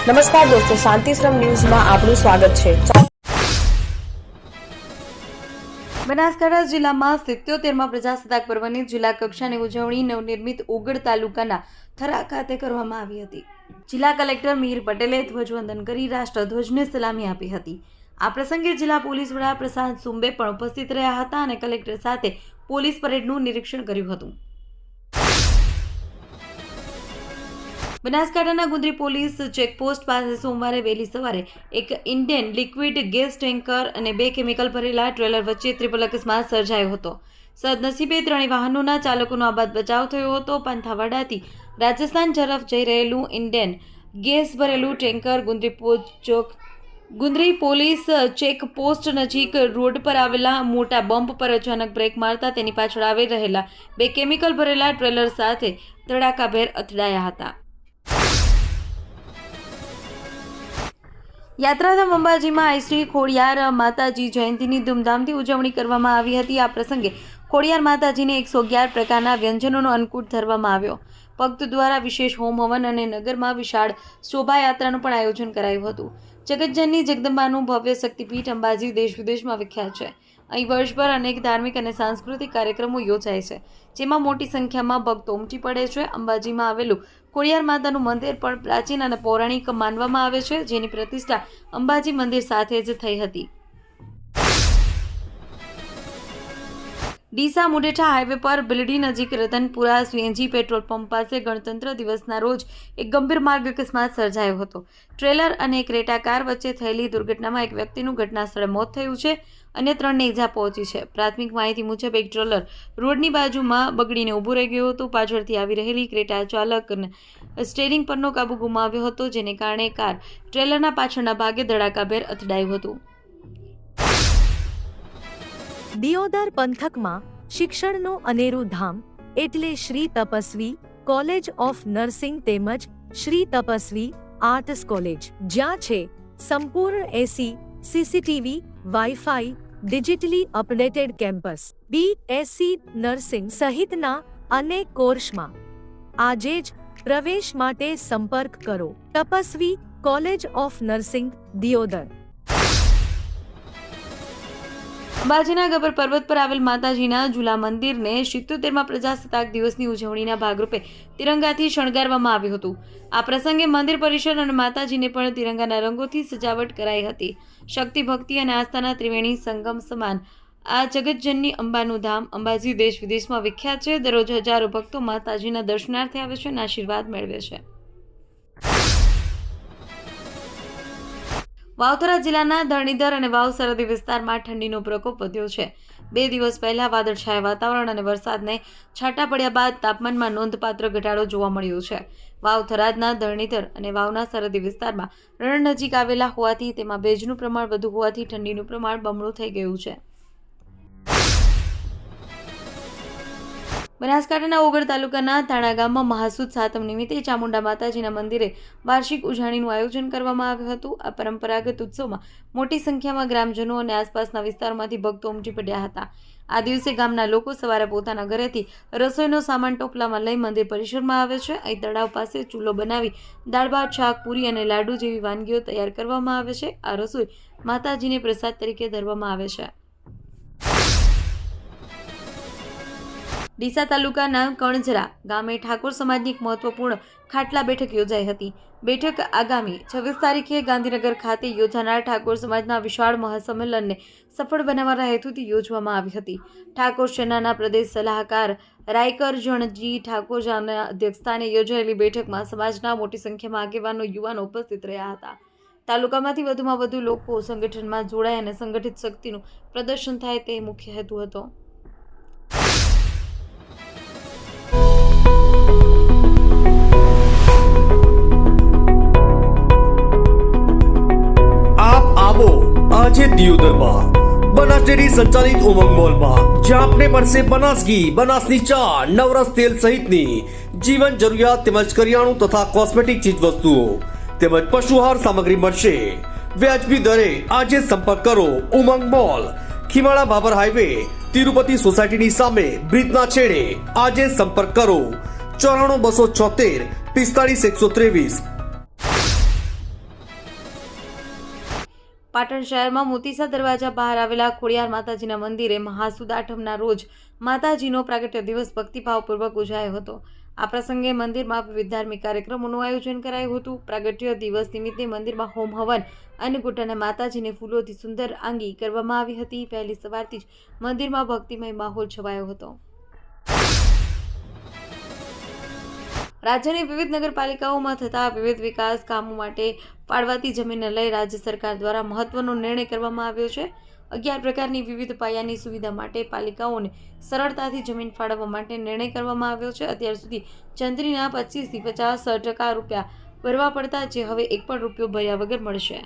નમસ્કાર દોસ્તો, શાંતિશ્રમ ન્યૂઝમાં આપનું સ્વાગત છે। બનાસકાંઠા જિલ્લામાં 77મા પ્રજાસત્તાક પર્વની જિલ્લા કક્ષાની ઉજવણી નવનિર્મિત ઓગળ તાલુકાના થરા ખાતે કરવામાં આવી હતી। જિલ્લા કલેક્ટર મિહિર પટેલે ધ્વજવંદન કરી રાષ્ટ્રધ્વજને સલામી આપી હતી। આ પ્રસંગે જિલ્લા પોલીસ વડા પ્રશાંત સુંબે પણ ઉપસ્થિત રહ્યા હતા અને કલેક્ટર સાથે પોલીસ પરેડનું નિરીક્ષણ કર્યું હતું। બનાસકાંઠાના ગુંદરી પોલીસ ચેકપોસ્ટ પાસે સોમવારે વહેલી સવારે એક ઇન્ડિયન લિક્વિડ ગેસ ટેન્કર અને 2 કેમિકલ ભરેલા ટ્રેલર વચ્ચે ત્રિપલ અકસ્માત સર્જાયો હતો। સદનસીબે ત્રણેય વાહનોના ચાલકોનો આબાદ બચાવ થયો હતો। પાંથાવાડાથી રાજસ્થાન તરફ જઈ રહેલું ઇન્ડિયન ગેસ ભરેલું ટેન્કર ગુંદરી પોલીસ ચેકપોસ્ટ નજીક રોડ પર આવેલા મોટા બમ્પ પર અચાનક બ્રેક મારતા તેની પાછળ આવી રહેલા 2 કેમિકલ ભરેલા ટ્રેલર સાથે ધડાકાભેર અથડાયા હતા। યાત્રાધામ અંબાજીમાં આઈ શ્રી ખોડિયાર માતાજી જયંતિની ધૂમધામથી ઉજવણી કરવામાં આવી હતી। આ પ્રસંગે ખોડિયાર માતાજીને 111 પ્રકારના વ્યંજનોનો અન્નકૂટ ધરવામાં આવ્યો। ભક્ત દ્વારા વિશેષ હોમ હવન અને નગરમાં વિશાળ શોભાયાત્રાનું પણ આયોજન કરાયું હતું। જગતજનની જગદંબાનું ભવ્ય શક્તિપીઠ અંબાજી દેશ વિદેશમાં વિખ્યાત છે। અહીં વર્ષભર અનેક ધાર્મિક અને સાંસ્કૃતિક કાર્યક્રમો યોજાય છે, જેમાં મોટી સંખ્યામાં ભક્તો ઉમટી પડે છે। અંબાજીમાં આવેલું ખોડિયાર માતાનું મંદિર પણ પ્રાચીન અને પૌરાણિક માનવામાં આવે છે, જેની પ્રતિષ્ઠા અંબાજી મંદિર સાથે જ થઈ હતી। ડીસા મુંડેઠા હાઈવે પર બિલડી નજીક રતનપુરા સીએનજી પેટ્રોલ પંપ પાસે ગણતંત્ર દિવસના રોજ એક ગંભીર માર્ગ અકસ્માત સર્જાયો હતો। ટ્રેલર અને ક્રેટા કાર વચ્ચે થયેલી દુર્ઘટનામાં એક વ્યક્તિનું ઘટના સ્થળે મોત થયું છે અને 3ને ઈજા પહોંચી છે। પ્રાથમિક માહિતી મુજબ એક ટ્રેલર રોડની બાજુમાં બગડીને ઊભું રહી ગયું હતું। પાછળથી આવી રહેલી ક્રેટા ચાલકને સ્ટીયરિંગ પરનો કાબુ ગુમાવ્યો હતો, જેને કારણે કાર ટ્રેલરના પાછળના ભાગે ધડાકાભેર અથડાયું હતું। દિયોદર પંથકમાં શિક્ષણનું અનેરું ધામ એટલે Shri Tapasvi college of nursing તેમજ શ્રી તપસ્વી આર્ટ્સ કોલેજ, જ્યાં છે સંપૂર્ણ AC, CCTV, wifi, digitally updated campus, BSc nursing સહિતના અનેક કોર્સમાં આજે જ પ્રવેશ માટે સંપર્ક કરો। Tapasvi college of nursing, Deodar. અંબાજીના ગબ્બર પર્વત પર આવેલ માતાજીના ઝૂલા મંદિરને 77મા પ્રજાસત્તાક દિવસની ઉજવણીના ભાગરૂપે તિરંગાથી શણગારવામાં આવ્યું હતું। આ પ્રસંગે મંદિર પરિસર અને માતાજીને પણ તિરંગાના રંગોથી સજાવટ કરાઈ હતી। શક્તિ, ભક્તિ અને આસ્થાના ત્રિવેણી સંગમ સમાન આ જગતજનની અંબાનું ધામ અંબાજી દેશ વિદેશમાં વિખ્યાત છે। દરરોજ હજારો ભક્તો માતાજીના દર્શનાર્થે આવે છે અને આશીર્વાદ મેળવે છે। વાવથરા જિલ્લાના ધરણીધર અને વાવ સરહદી વિસ્તારમાં ઠંડીનો પ્રકોપ વધ્યો છે। 2 દિવસ પહેલા વાદળછાયા વાતાવરણ અને વરસાદને છાંટા પડ્યા બાદ તાપમાનમાં નોંધપાત્ર ઘટાડો જોવા મળ્યો છે। વાવથરાના ધરણીધર અને વાવના સરહદી વિસ્તારમાં રણ નજીક આવેલા હોવાથી તેમાં ભેજનું પ્રમાણ વધુ હોવાથી ઠંડીનું પ્રમાણ બમણું થઈ ગયું છે। બનાસકાંઠાના ઓગળ તાલુકાના થાણા ગામમાં મહાસુદ સાતમ નિમિત્તે ચામુંડા માતાજીના મંદિરે વાર્ષિક ઉજાણીનું આયોજન કરવામાં આવ્યું હતું। આ પરંપરાગત ઉત્સવમાં મોટી સંખ્યામાં ગ્રામજનો અને આસપાસના વિસ્તારમાંથી ભક્તો ઉમટી પડ્યા હતા। આ દિવસે ગામના લોકો સવારે પોતાના ઘરેથી રસોઈનો સામાન ટોપલામાં લઈ મંદિર પરિસરમાં આવે છે। અહીં તળાવ પાસે ચૂલો બનાવી દાળ ભાત, શાક, પૂરી અને લાડુ જેવી વાનગીઓ તૈયાર કરવામાં આવે છે। આ રસોઈ માતાજીને પ્રસાદ તરીકે ધરવામાં આવે છે। ડીસા તાલુકાના કણજરા ગામે ઠાકોર સમાજની એક મહત્વપૂર્ણ ખાટલા બેઠક યોજાઈ હતી। બેઠક આગામી 26 તારીખે ગાંધીનગર ખાતે યોજાનાર ઠાકોર સમાજના વિશાળ મહાસંમેલનને સફળ બનાવવાના હેતુથી યોજવામાં આવી હતી। ઠાકોર સેનાના પ્રદેશ સલાહકાર રાયકર જણજી ઠાકોરજાના અધ્યક્ષસ્થાને યોજાયેલી બેઠકમાં સમાજના મોટી સંખ્યામાં આગેવાનો, યુવાનો ઉપસ્થિત રહ્યા હતા। તાલુકામાંથી વધુમાં વધુ લોકો સંગઠનમાં જોડાય અને સંગઠિત શક્તિનું પ્રદર્શન થાય તે મુખ્ય હેતુ હતો। આજે દિયોદરમાં બનાસ ડેરી સંચાલિત ઉમંગ મોલમાં જ્યાં આપને મળશે બનાસ ઘી, બનાસની ચા, નવરસ તેલ સહિતની જીવન જરૂરિયાત તેમજ કરિયાણું તથા કોસ્મેટિક ચીજ વસ્તુઓ તેમજ પશુઆહાર સામગ્રી મળશે। વ્યાજબી દરે આજે સંપર્ક કરો ઉમંગ મોલ, ખીમાળા બાબર હાઈવે, તિરુપતિ સોસાયટીની સામે બ્રિજના છેડે। આજે સંપર્ક કરો 94 276 45 123। પાટણ શહેરમાં મોતીસા દરવાજા બહાર આવેલા ખોડિયાર માતાજીના મંદિરે મહાસુદ આઠમના રોજ માતાજીનો પ્રાગટ્ય દિવસ ભક્તિભાવપૂર્વક ઉજવાયો હતો. આ પ્રસંગે મંદિરમાં વિવિધ ધાર્મિક કાર્યક્રમોનું આયોજન કરાયું હતું. પ્રાગટ્ય દિવસ નિમિત્તે મંદિરમાં હોમ હવન, અન્નકૂટ અને માતાજીને ફૂલોથી સુંદર આંગી કરવામાં આવી હતી. વહેલી સવારથી જ મંદિરમાં ભક્તિમય માહોલ છવાયો હતો. રાજ્યની વિવિધ નગરપાલિકાઓમાં થતા વિવિધ વિકાસ કામો માટે ફાળવાતી જમીનને લઈ રાજ્ય સરકાર દ્વારા મહત્વનો નિર્ણય કરવામાં આવ્યો છે. 11 પ્રકારની વિવિધ પાયાની સુવિધા માટે પાલિકાઓને સરળતાથી જમીન ફાળવવા માટે નિર્ણય કરવામાં આવ્યો છે. અત્યાર સુધી ચંદ્રીના 25 થી 50% રૂપિયા ભરવા પડતા જે હવે એક પણ રૂપિયો ભર્યા વગર મળશે.